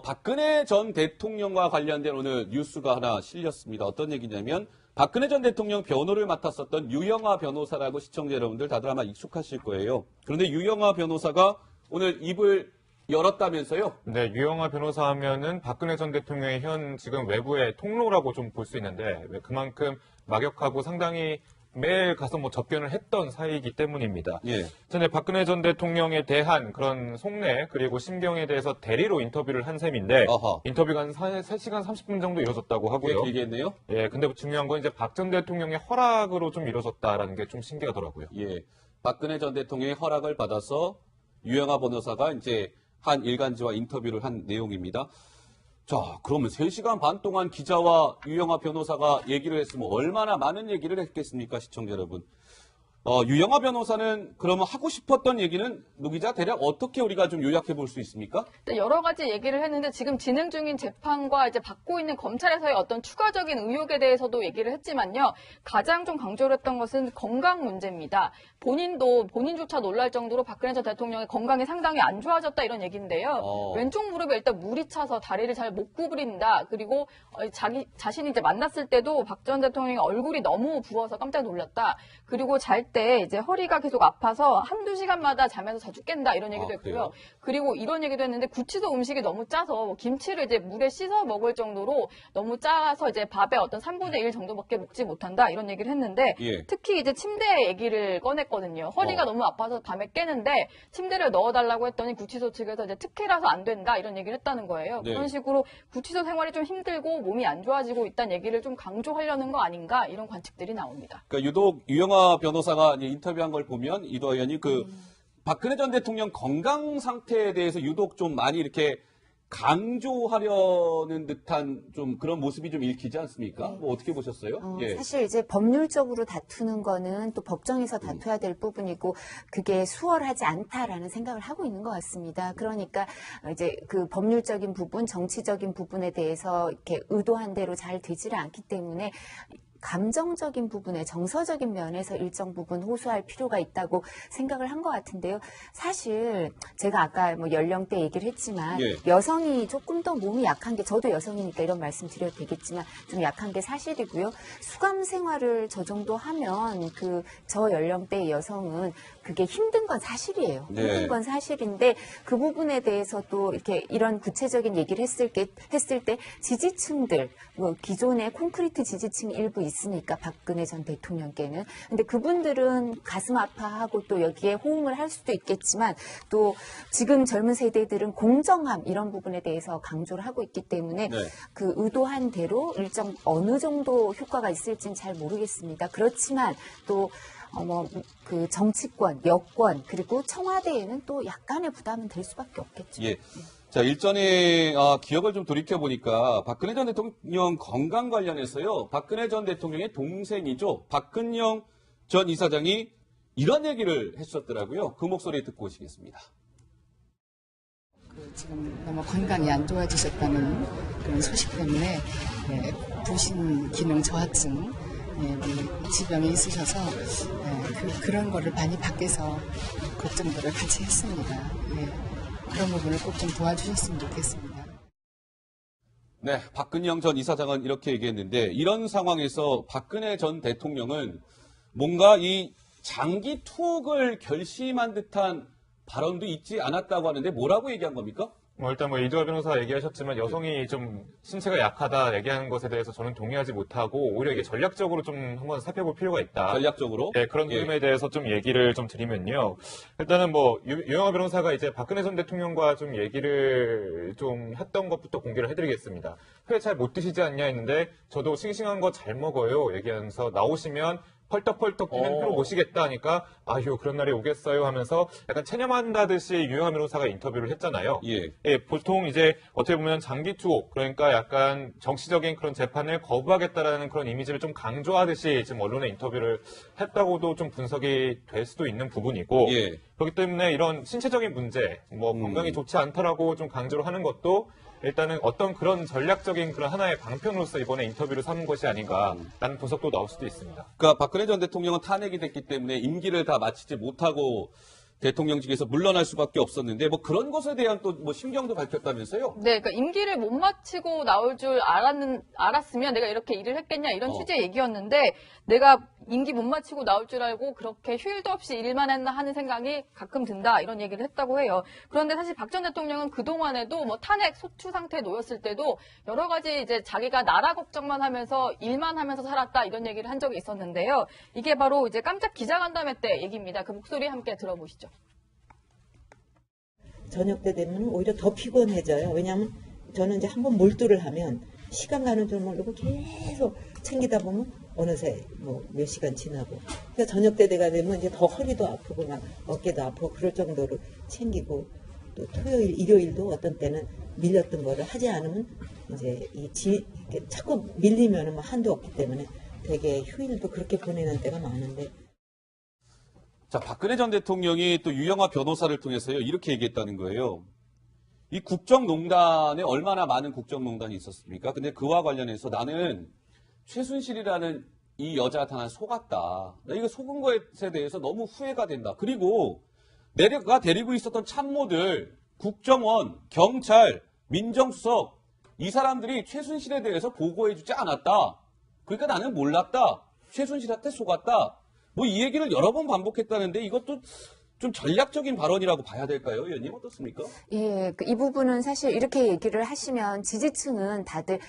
박근혜 전 대통령과 관련된 오늘 뉴스가 하나 실렸습니다. 어떤 얘기냐면 박근혜 전 대통령 변호를 맡았었던 유영하 변호사라고 시청자 여러분들 다들 아마 익숙하실 거예요. 그런데 유영하 변호사가 오늘 입을 열었다면서요? 네, 유영하 변호사 하면은 박근혜 전 대통령의 현 지금 외부의 통로라고 좀 볼 수 있는데 그만큼 막역하고 상당히 매일 가서 뭐 접견을 했던 사이이기 때문입니다. 예. 전에 박근혜 전 대통령에 대한 그런 속내 그리고 심경에 대해서 대리로 인터뷰를 한 셈인데 어허. 인터뷰가 한 3시간 30분 정도 이루어졌다고 꽤 하고요. 길게 했네요. 예, 근데 중요한 건 이제 박 전 대통령의 허락으로 좀 이루어졌다라는 게 좀 신기하더라고요. 예. 박근혜 전 대통령의 허락을 받아서 유영하 변호사가 이제 한 일간지와 인터뷰를 한 내용입니다. 자, 그러면 3시간 반 동안 기자와 유영하 변호사가 얘기를 했으면 얼마나 많은 얘기를 했겠습니까, 시청자 여러분. 유영하 변호사는 그러면 하고 싶었던 얘기는 노 기자 대략 어떻게 우리가 좀 요약해 볼 수 있습니까? 여러 가지 얘기를 했는데 지금 진행 중인 재판과 이제 받고 있는 검찰에서의 어떤 추가적인 의혹에 대해서도 얘기를 했지만요. 가장 좀 강조를 했던 것은 건강 문제입니다. 본인조차 놀랄 정도로 박근혜 전 대통령의 건강이 상당히 안 좋아졌다 이런 얘기인데요. 왼쪽 무릎에 일단 물이 차서 다리를 잘 못 구부린다. 그리고 자신이 이제 만났을 때도 박 전 대통령의 얼굴이 너무 부어서 깜짝 놀랐다. 그리고 잘 때 이제 허리가 계속 아파서 한두 시간마다 자면서 자주 깬다 이런 얘기도 했고요. 그래요? 그리고 이런 얘기도 했는데 구치소 음식이 너무 짜서 뭐 김치를 이제 물에 씻어 먹을 정도로 너무 짜서 이제 밥에 어떤 3분의 1 정도밖에 먹지 못한다 이런 얘기를 했는데 예. 특히 이제 침대 얘기를 꺼냈거든요. 허리가 너무 아파서 밤에 깨는데 침대를 넣어달라고 했더니 구치소 측에서 이제 특혜라서 안 된다 이런 얘기를 했다는 거예요. 네. 그런 식으로 구치소 생활이 좀 힘들고 몸이 안 좋아지고 있다는 얘기를 좀 강조하려는 거 아닌가 이런 관측들이 나옵니다. 그러니까 유독 유영하 변호사가 이제 인터뷰한 걸 보면 이도 의원이 박근혜 전 대통령 건강 상태에 대해서 유독 좀 많이 이렇게 강조하려는 듯한 좀 그런 모습이 좀 읽히지 않습니까? 뭐 어떻게 보셨어요? 예. 사실 이제 법률적으로 다투는 거는 또 법정에서 다투어야 될 부분이고 그게 수월하지 않다라는 생각을 하고 있는 것 같습니다. 그러니까 이제 그 법률적인 부분, 정치적인 부분에 대해서 이렇게 의도한 대로 잘 되지를 않기 때문에 감정적인 부분에 정서적인 면에서 일정 부분 호소할 필요가 있다고 생각을 한 것 같은데요. 사실 제가 아까 뭐 연령대 얘기를 했지만 예. 여성이 조금 더 몸이 약한 게 저도 여성이니까 이런 말씀 드려도 되겠지만 좀 약한 게 사실이고요. 수감 생활을 저 정도 하면 저 연령대의 여성은 그게 힘든 건 사실이에요. 네. 힘든 건 사실인데 그 부분에 대해서도 이렇게 이런 구체적인 얘기를 했을 때 지지층들 뭐 기존의 콘크리트 지지층 일부 있으니까 박근혜 전 대통령께는 근데 그분들은 가슴 아파하고 또 여기에 호응을 할 수도 있겠지만 또 지금 젊은 세대들은 공정함 이런 부분에 대해서 강조를 하고 있기 때문에 네. 그 의도한 대로 일정 어느 정도 효과가 있을지는 잘 모르겠습니다. 그렇지만 또 그 정치권, 여권 그리고 청와대에는 또 약간의 부담은 될 수밖에 없겠죠. 예. 자, 일전에 기억을 좀 돌이켜 보니까 박근혜 전 대통령 건강 관련해서요. 박근혜 전 대통령의 동생이죠. 박근영 전 이사장이 이런 얘기를 했었더라고요. 그 목소리 듣고 오시겠습니다. 지금 너무 건강이 안 좋아지셨다는 그런 소식 때문에 부신 기능 저하증 지병이 있으셔서 그런 거를 많이 밖에서 걱정들을 같이 했습니다. 그런 부분을 꼭 좀 도와주셨으면 좋겠습니다. 네, 박근영 전 이사장은 이렇게 얘기했는데 이런 상황에서 박근혜 전 대통령은 뭔가 이 장기 투옥을 결심한 듯한 발언도 있지 않았다고 하는데 뭐라고 얘기한 겁니까? 일단 이두하 변호사가 얘기하셨지만 여성이 좀 신체가 약하다 얘기하는 것에 대해서 저는 동의하지 못하고 오히려 이게 전략적으로 좀 한번 살펴볼 필요가 있다. 전략적으로? 네, 그런 흐름에 대해서 좀 얘기를 좀 드리면요. 일단은 유영하 변호사가 이제 박근혜 전 대통령과 좀 얘기를 좀 했던 것부터 공개를 해드리겠습니다. 회 잘 못 드시지 않냐 했는데 저도 싱싱한 거 잘 먹어요 얘기하면서 나오시면 펄떡펄떡 뛰는 표로 모시겠다 하니까 아유 그런 날이 오겠어요 하면서 약간 체념한다듯이 유영하 변호사가 인터뷰를 했잖아요. 예. 보통 이제 어떻게 보면 장기 투옥 그러니까 약간 정치적인 그런 재판을 거부하겠다라는 그런 이미지를 좀 강조하듯이 지금 언론에 인터뷰를 했다고도 좀 분석이 될 수도 있는 부분이고 예. 그렇기 때문에 이런 신체적인 문제 건강이 좋지 않다라고 좀 강조를 하는 것도 일단은 어떤 그런 전략적인 그런 하나의 방편으로서 이번에 인터뷰를 삼은 것이 아닌가라는 분석도 나올 수도 있습니다. 그러니까 박근혜 전 대통령은 탄핵이 됐기 때문에 임기를 다 마치지 못하고 대통령직에서 물러날 수밖에 없었는데 뭐 그런 것에 대한 또 뭐 심경도 밝혔다면서요? 네, 그러니까 임기를 못 마치고 나올 줄 알았으면 내가 이렇게 일을 했겠냐 이런 취지의 얘기였는데 내가 임기 못 마치고 나올 줄 알고 그렇게 휴일도 없이 일만 했나 하는 생각이 가끔 든다 이런 얘기를 했다고 해요. 그런데 사실 박 전 대통령은 그동안에도 뭐 탄핵 소추 상태에 놓였을 때도 여러 가지 이제 자기가 나라 걱정만 하면서 일만 하면서 살았다 이런 얘기를 한 적이 있었는데요. 이게 바로 이제 깜짝 기자간담회 때 얘기입니다. 그 목소리 함께 들어보시죠. 저녁 때 되면 오히려 더 피곤해져요. 왜냐하면 저는 이제 한번 몰두를 하면 시간 가는 줄 모르고 계속 챙기다 보면 어느새 뭐 몇 시간 지나고. 그러니까 저녁 때 되가 되면 이제 더 허리도 아프고 막 어깨도 아프고 그럴 정도로 챙기고 또 토요일, 일요일도 어떤 때는 밀렸던 거를 하지 않으면 이제 이렇게 자꾸 밀리면은 뭐 한도 없기 때문에 되게 휴일도 그렇게 보내는 때가 많은데. 자, 박근혜 전 대통령이 또 유영하 변호사를 통해서요, 이렇게 얘기했다는 거예요. 이 국정농단에 얼마나 많은 국정농단이 있었습니까? 근데 그와 관련해서 나는 최순실이라는 이 여자한테 하나 속았다. 나 이거 속은 것에 대해서 너무 후회가 된다. 그리고 내가 데리고 있었던 참모들, 국정원, 경찰, 민정수석, 이 사람들이 최순실에 대해서 보고해주지 않았다. 그러니까 나는 몰랐다. 최순실한테 속았다. 뭐 이 얘기를 여러 번 반복했다는데 이것도 좀 전략적인 발언이라고 봐야 될까요? 의원님 어떻습니까? 예, 이 부분은 사실 이렇게 얘기를 하시면 지지층은 다들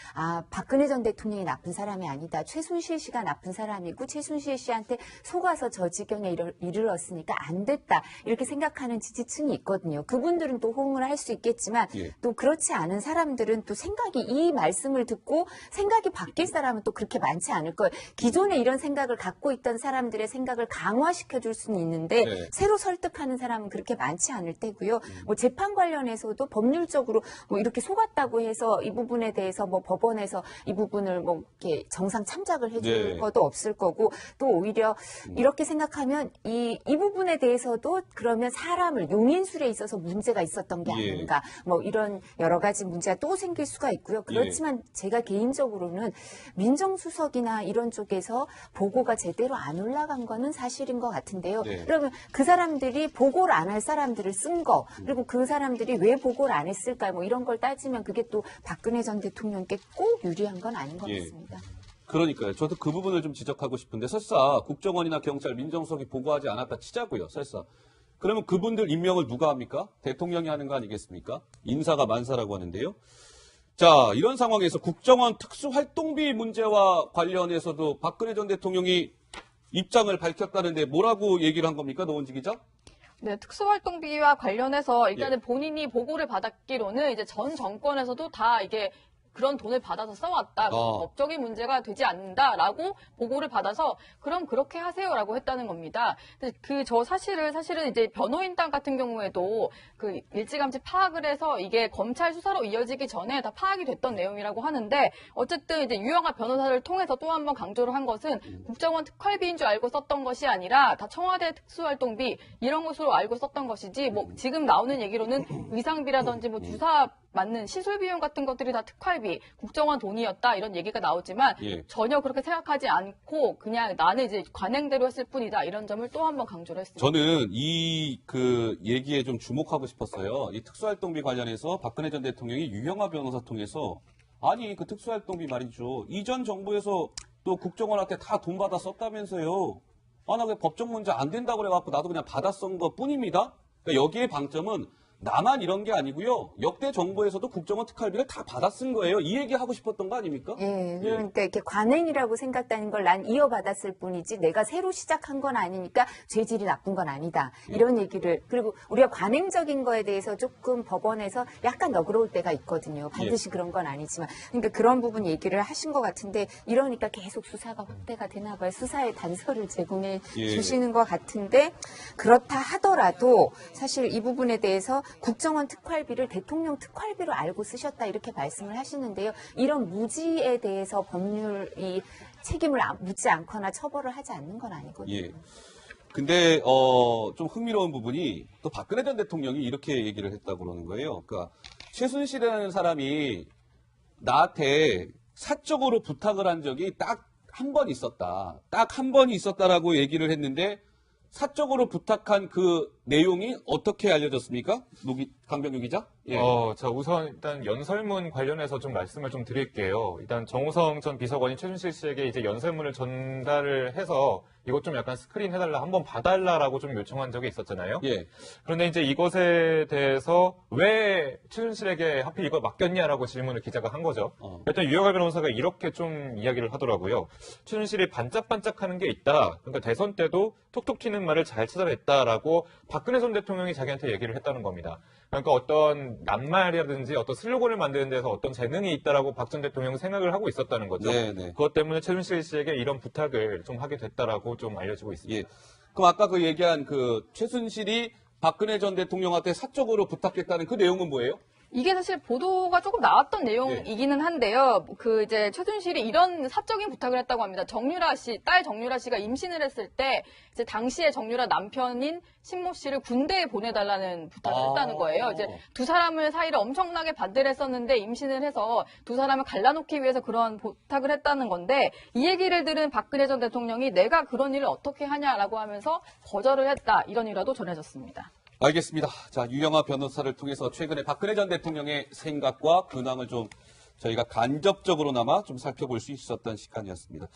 박근혜 전 대통령이 나쁜 사람이 아니다. 최순실 씨가 나쁜 사람이고 최순실 씨한테 속아서 저 지경에 이르렀으니까 안 됐다. 이렇게 생각하는 지지층이 있거든요. 그분들은 또 호응을 할 수 있겠지만 예. 또 그렇지 않은 사람들은 또 이 말씀을 듣고 생각이 바뀔 사람은 또 그렇게 많지 않을 거예요. 기존에 이런 생각을 갖고 있던 사람들의 생각을 강화시켜 줄 수는 있는데 네. 새로 설득하는 사람은 그렇게 많지 않을 테고요. 뭐 재판 관련해서도 법률적으로 뭐 이렇게 속았다고 해서 이 부분에 대해서 뭐 법원에서 이 부분을 뭐 이렇게 정상 참작을 해줄 네. 것도 없을 거고 또 오히려 이렇게 생각하면 이 부분에 대해서도 그러면 사람을 용인술에 있어서 문제가 있었던 게 예. 아닌가 뭐 이런 여러 가지 문제가 또 생길 수가 있고요. 그렇지만 제가 개인적으로는 민정수석이나 이런 쪽에서 보고가 제대로 안 올라간 거는 사실인 것 같은데요. 네. 그러면 그 사람들이 보고를 안 할 사람들을 쓴 거, 그리고 그 사람들이 왜 보고를 안 했을까, 뭐 이런 걸 따지면 그게 또 박근혜 전 대통령께 꼭 유리한 건 아닌 것 예. 같습니다. 그러니까요. 저도 그 부분을 좀 지적하고 싶은데 설사 국정원이나 경찰, 민정수석이 보고하지 않았다 치자고요. 설사. 그러면 그분들 임명을 누가 합니까? 대통령이 하는 거 아니겠습니까? 인사가 만사라고 하는데요. 자, 이런 상황에서 국정원 특수활동비 문제와 관련해서도 박근혜 전 대통령이 입장을 밝혔다는데 뭐라고 얘기를 한 겁니까? 노원지 기자? 네, 특수활동비와 관련해서 일단은 본인이 보고를 받았기로는 이제 전 정권에서도 다 이게 그런 돈을 받아서 써왔다. 법적인 문제가 되지 않는다라고 보고를 받아서 그럼 그렇게 하세요라고 했다는 겁니다. 사실은 이제 변호인단 같은 경우에도 그 일찌감치 파악을 해서 이게 검찰 수사로 이어지기 전에 다 파악이 됐던 내용이라고 하는데 어쨌든 이제 유영하 변호사를 통해서 또 한 번 강조를 한 것은 국정원 특활비인 줄 알고 썼던 것이 아니라 다 청와대 특수활동비 이런 것으로 알고 썼던 것이지 뭐 지금 나오는 얘기로는 의상비라든지 뭐 주사 맞는 시술 비용 같은 것들이 다 특활비, 국정원 돈이었다 이런 얘기가 나오지만 예. 전혀 그렇게 생각하지 않고 그냥 나는 이제 관행대로 했을 뿐이다 이런 점을 또 한 번 강조를 했습니다. 저는 이 그 얘기에 좀 주목하고 싶었어요. 이 특수활동비 관련해서 박근혜 전 대통령이 유영하 변호사 통해서 아니 그 특수활동비 말이죠. 이전 정부에서 또 국정원한테 다 돈 받아 썼다면서요. 나 왜 법적 문제 안 된다고 그래갖고 나도 그냥 받아 쓴 것 뿐입니다. 그러니까 여기에 방점은 나만 이런 게 아니고요. 역대 정부에서도 국정원 특활비를 다 받아 쓴 거예요. 이 얘기 하고 싶었던 거 아닙니까? 예, 그러니까 이렇게 관행이라고 생각되는 걸 난 이어받았을 뿐이지 내가 새로 시작한 건 아니니까 죄질이 나쁜 건 아니다. 이런 얘기를 그리고 우리가 관행적인 거에 대해서 조금 법원에서 약간 너그러울 때가 있거든요. 반드시 그런 건 아니지만 그러니까 그런 부분 얘기를 하신 것 같은데 이러니까 계속 수사가 확대가 되나 봐요. 수사의 단서를 제공해 주시는 것 같은데 그렇다 하더라도 사실 이 부분에 대해서 국정원 특활비를 대통령 특활비로 알고 쓰셨다 이렇게 말씀을 하시는데요. 이런 무지에 대해서 법률이 책임을 묻지 않거나 처벌을 하지 않는 건 아니거든요. 예. 근데 좀 흥미로운 부분이 또 박근혜 전 대통령이 이렇게 얘기를 했다고 그러는 거예요. 그러니까 최순실이라는 사람이 나한테 사적으로 부탁을 한 적이 딱 한 번 있었다. 딱 한 번 있었다라고 얘기를 했는데 사적으로 부탁한 그 내용이 어떻게 알려졌습니까? 강병규 기자? 예. 자, 우선 일단 연설문 관련해서 좀 말씀을 좀 드릴게요. 일단 정우성 전 비서관이 최순실 씨에게 이제 연설문을 전달을 해서 이것 좀 약간 스크린 해달라, 한번 봐달라라고 좀 요청한 적이 있었잖아요. 예. 그런데 이제 이것에 대해서 왜 최순실에게 하필 이걸 맡겼냐라고 질문을 기자가 한 거죠. 일단 유영하 변호사가 이렇게 좀 이야기를 하더라고요. 최순실이 반짝반짝하는 게 있다. 그러니까 대선 때도 톡톡 튀는 말을 잘 찾아냈다라고 박근혜 전 대통령이 자기한테 얘기를 했다는 겁니다. 그러니까 어떤 낱말이라든지 어떤 슬로건을 만드는 데서 어떤 재능이 있다라고 박 전 대통령은 생각을 하고 있었다는 거죠. 네네. 그것 때문에 최순실 씨에게 이런 부탁을 좀 하게 됐다라고 좀 알려지고 있습니다. 예. 그럼 아까 그 얘기한 그 최순실이 박근혜 전 대통령한테 사적으로 부탁했다는 그 내용은 뭐예요? 이게 사실 보도가 조금 나왔던 내용이기는 한데요. 그 이제 최순실이 이런 사적인 부탁을 했다고 합니다. 정유라 씨, 딸 정유라 씨가 임신을 했을 때 이제 당시에 정유라 남편인 신모 씨를 군대에 보내달라는 부탁을 했다는 거예요. 이제 두 사람을 사이를 엄청나게 반대를 했었는데 임신을 해서 두 사람을 갈라놓기 위해서 그런 부탁을 했다는 건데 이 얘기를 들은 박근혜 전 대통령이 내가 그런 일을 어떻게 하냐라고 하면서 거절을 했다. 이런 일화도 전해졌습니다. 알겠습니다. 자, 유영하 변호사를 통해서 최근에 박근혜 전 대통령의 생각과 근황을 좀 저희가 간접적으로나마 좀 살펴볼 수 있었던 시간이었습니다.